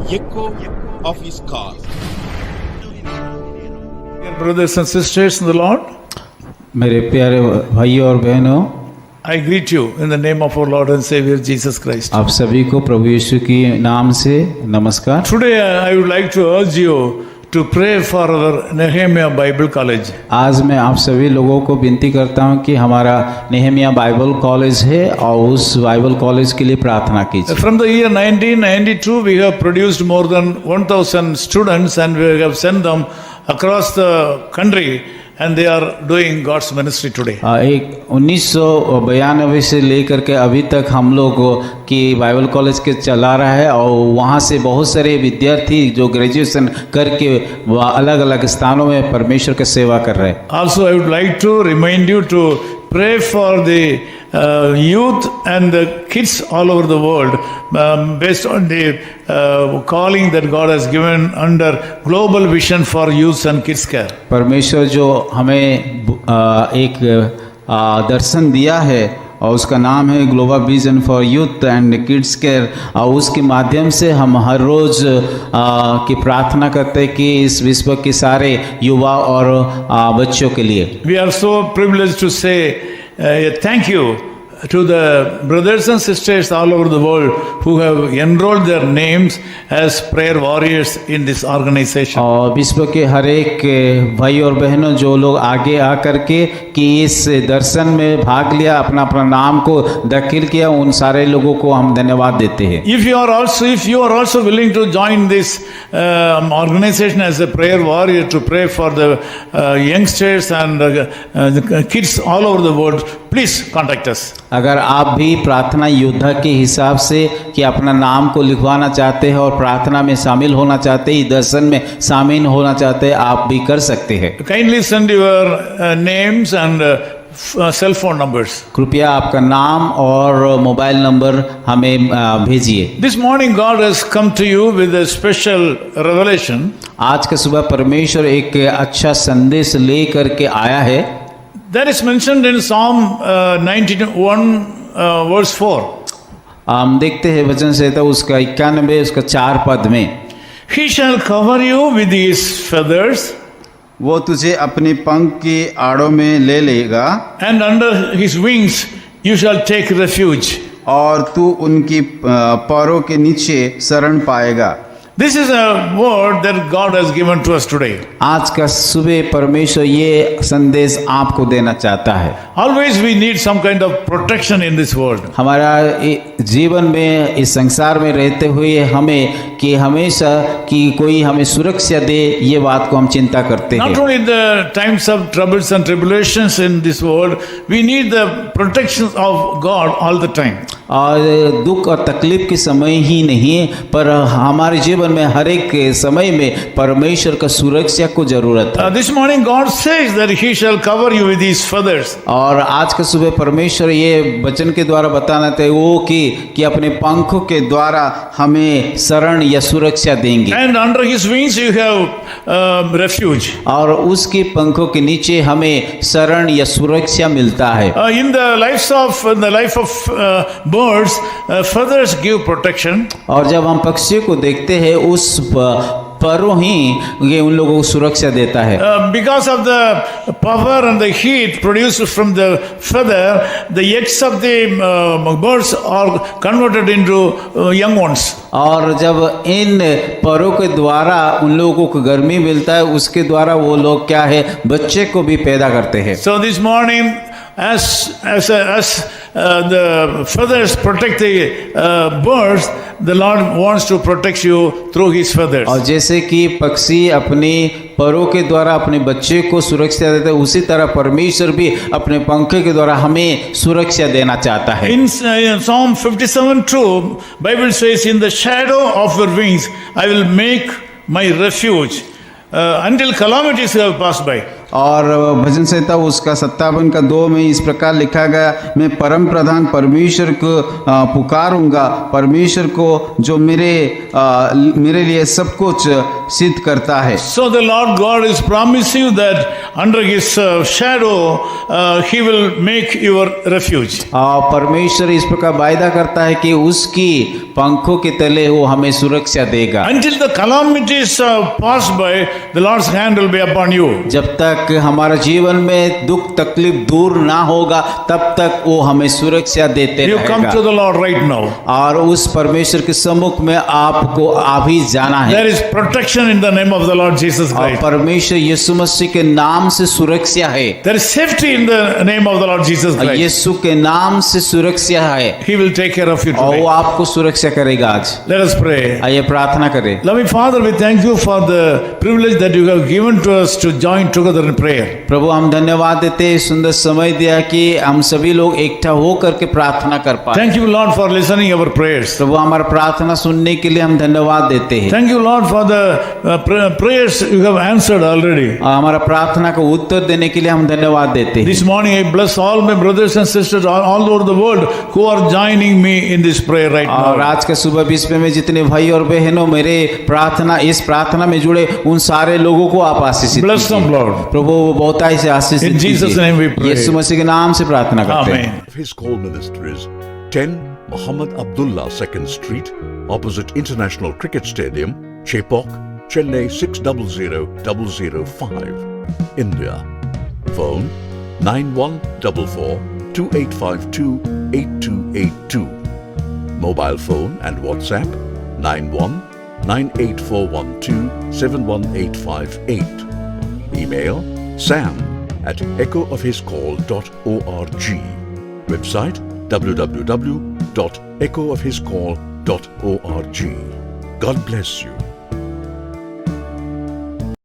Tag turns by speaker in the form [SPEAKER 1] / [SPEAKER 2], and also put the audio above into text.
[SPEAKER 1] echo of his call.
[SPEAKER 2] Dear brothers and sisters in the Lord,
[SPEAKER 3] मेरे प्यारे भाइयों और बहनों,
[SPEAKER 2] I greet you in the name of our Lord and Savior Jesus Christ.
[SPEAKER 3] आप सभी को प्रभु यीशु की नाम से नमस्कार।
[SPEAKER 2] Today I would like to urge you to pray for our Nehemiah Bible College.
[SPEAKER 3] आज मैं आप सभी लोगों को विनती करता हूं कि हमारा नेहमिया बाइबल कॉलेज है और उस बाइबल कॉलेज के लिए प्रार्थना कीजिए।
[SPEAKER 2] From the year 1992 we have produced more than 1000 students and we have sent them across the country and they are doing God's ministry today.
[SPEAKER 3] एक 1992 से लेकर के अभी तक हम लोग की बाइबल कॉलेज के चला रहा है और वहाँ से बहुत सारे विद्यार्थी जो ग्रेजुएशन करके अलग अलग स्थानों में परमेश्वर की सेवा कर रहे हैं।
[SPEAKER 2] Also I would like to remind you to pray for the youth and the kids all over the world based on the calling that God has given under Global Vision for Youth and Kids Care.
[SPEAKER 3] परमेश्वर जो हमें एक दर्शन दिया है और उसका नाम है global vision for youth and kids care और उसके माध्यम से हम हर रोज़ की प्रार्थना करते हैं कि इस विश्व के सारे युवा और बच्चों के लिए।
[SPEAKER 2] We are so privileged to say thank you to the brothers and sisters all over the world who have enrolled their names as prayer warriors in this organization.
[SPEAKER 3] और विश्व के हर एक भाई और बहनों जो लोग आगे आ करके कि इस दर्शन में भाग लिया, अपना अपना नाम को दाखिल किया, उन सारे लोगों को हम धन्यवाद देते हैं।
[SPEAKER 2] If you are also willing to join this organization as a prayer warrior to pray for the youngsters and the kids all over the world, please contact us.
[SPEAKER 3] अगर आप भी प्रार्थना योद्धा के हिसाब से कि अपना नाम को लिखवाना चाहते हैं और प्रार्थना में शामिल होना चाहते हैं, दर्शन में शामिल होना चाहते हैं, आप भी कर सकते हैं।
[SPEAKER 2] Kindly send your names and cell phone numbers.
[SPEAKER 3] कृपया आपका नाम और मोबाइल नंबर हमें भेजिए।
[SPEAKER 2] This morning God has come to you with a special revelation.
[SPEAKER 3] आज के सुबह परमेश्वर एक अच्छा संदेश ले करके आया है।
[SPEAKER 2] That is mentioned in Psalm 91 verse 4.
[SPEAKER 3] हम देखते हैं वचन संहिता उसका 91 उसका 4 पद में,
[SPEAKER 2] He shall cover you with his feathers,
[SPEAKER 4] वो तुझे अपने पंख की आड़ों में ले लेगा
[SPEAKER 2] and under his wings you shall take refuge.
[SPEAKER 4] और तू उनकी पैरों के नीचे शरण पाएगा।
[SPEAKER 2] This is a word that God has given to us today.
[SPEAKER 3] आज का सुबह परमेश्वर ये संदेश आपको देना चाहता है।
[SPEAKER 2] Always we need some kind of protection in this world.
[SPEAKER 3] हमारा जीवन में इस संसार में रहते हुए हमें कि हमेशा कि कोई हमें सुरक्षा दे, ये बात को हम चिंता करते हैं।
[SPEAKER 2] Not only in the times of troubles and tribulations in this world, we need the protection of God all the time.
[SPEAKER 3] और दुख और तकलीफ के समय ही नहीं पर हमारे जीवन में हर एक समय में परमेश्वर का सुरक्षा को जरूरत है।
[SPEAKER 2] This morning God says that He shall cover you with His feathers.
[SPEAKER 3] और आज के सुबह परमेश्वर ये वचन के द्वारा बताना था वो कि अपने पंखों के द्वारा हमें शरण या सुरक्षा देंगे।
[SPEAKER 2] And under His wings you have refuge.
[SPEAKER 3] और उसके पंखों के नीचे हमें शरण या सुरक्षा मिलता है।
[SPEAKER 2] In the life of birds, feathers give protection.
[SPEAKER 3] और जब हम पक्षियों को देखते हैं उस परों ही ये उन लोगों को सुरक्षा देता है।
[SPEAKER 2] Because of the power and the heat produced from the feather, the eggs of the birds are converted into young ones.
[SPEAKER 3] और जब इन परों के द्वारा उन लोगों को गर्मी मिलता है, उसके द्वारा वो लोग क्या है बच्चे को भी पैदा करते हैं।
[SPEAKER 2] So this morning, as the feathers protect the birds, the Lord wants to protect you through His feathers.
[SPEAKER 3] और जैसे कि पक्षी अपने परों के द्वारा अपने बच्चे को सुरक्षा देता है, उसी तरह परमेश्वर भी अपने पंखे के द्वारा हमें सुरक्षा देना चाहता है।
[SPEAKER 2] In Psalm 57:2, Bible says, "In the shadow of your wings, I will make my refuge until calamities have passed by."
[SPEAKER 4] और भजन संहिता उसका 57 का 2 में इस प्रकार लिखा गया, मैं परम प्रधान परमेश्वर को पुकारूंगा, परमेश्वर को जो मेरे लिए सब कुछ सिद्ध करता है।
[SPEAKER 2] So the Lord God is promising you that under His shadow, He will make your refuge.
[SPEAKER 3] और परमेश्वर इस प्रकार वायदा करता है कि उसकी पंखों के तले वो हमें सुरक्षा देगा।
[SPEAKER 2] Until the calamities pass by, the Lord's hand will be upon you.
[SPEAKER 3] जब तक हमारा जीवन में दुख तकलीफ दूर ना होगा तब तक वो हमें सुरक्षा देते
[SPEAKER 2] You come to
[SPEAKER 3] रहेगा।
[SPEAKER 2] the Lord right now.
[SPEAKER 3] और उस परमेश्वर के सम्मुख में आपको अभी जाना है।
[SPEAKER 2] There is protection in the name of the Lord Jesus
[SPEAKER 3] और
[SPEAKER 2] Christ.
[SPEAKER 3] परमेश्वर यीशु मसीह के नाम से सुरक्षा है।
[SPEAKER 2] There is safety in the name of the Lord Jesus Christ.
[SPEAKER 3] यीशु के नाम से सुरक्षा है
[SPEAKER 2] He will take care of you
[SPEAKER 3] और वो
[SPEAKER 2] today.
[SPEAKER 3] आपको सुरक्षा करेगा आज।
[SPEAKER 2] Let us pray.
[SPEAKER 3] आइए प्रार्थना करें।
[SPEAKER 2] Loving Father, we thank you for the privilege that you have given to us to join together in prayer.
[SPEAKER 3] प्रभु हम धन्यवाद देते हैं, सुंदर समय दिया कि हम सभी लोग इकट्ठा होकर के प्रार्थना कर पाए।
[SPEAKER 2] Thank you, Lord, for listening our prayers.
[SPEAKER 3] प्रभु हमारा प्रार्थना सुनने के लिए हम धन्यवाद देते हैं।
[SPEAKER 2] Thank you, Lord, for the prayers you have answered already.
[SPEAKER 3] और हमारा प्रार्थना को उत्तर देने के लिए हम धन्यवाद देते हैं।
[SPEAKER 2] This morning I bless all my brothers and sisters all over the world who are joining me in this prayer right
[SPEAKER 3] और
[SPEAKER 2] now.
[SPEAKER 3] आज के सुबह विश्व में जितने भाई और बहनों मेरे इस प्रार्थना में जुड़े उन सारे लोगों को आप आशीषित
[SPEAKER 2] Bless them,
[SPEAKER 3] कीजिए।
[SPEAKER 2] Lord.
[SPEAKER 3] प्रभु वो बहुतायत से आशीषित
[SPEAKER 2] In Jesus'
[SPEAKER 3] कीजिए।
[SPEAKER 2] name we pray.
[SPEAKER 3] यीशु मसीह के नाम से प्रार्थना करते हैं।
[SPEAKER 2] Amen.
[SPEAKER 1] His call ministries 10 Muhammad Abdullah 2nd Street, opposite International Cricket Stadium, Chepauk, Chennai 600005, India. Phone 9144 2852 8282. Mobile phone and WhatsApp 91 98412 71858. Email sam@echoofhiscall.org. Website www.echoofhiscall.org. God bless you.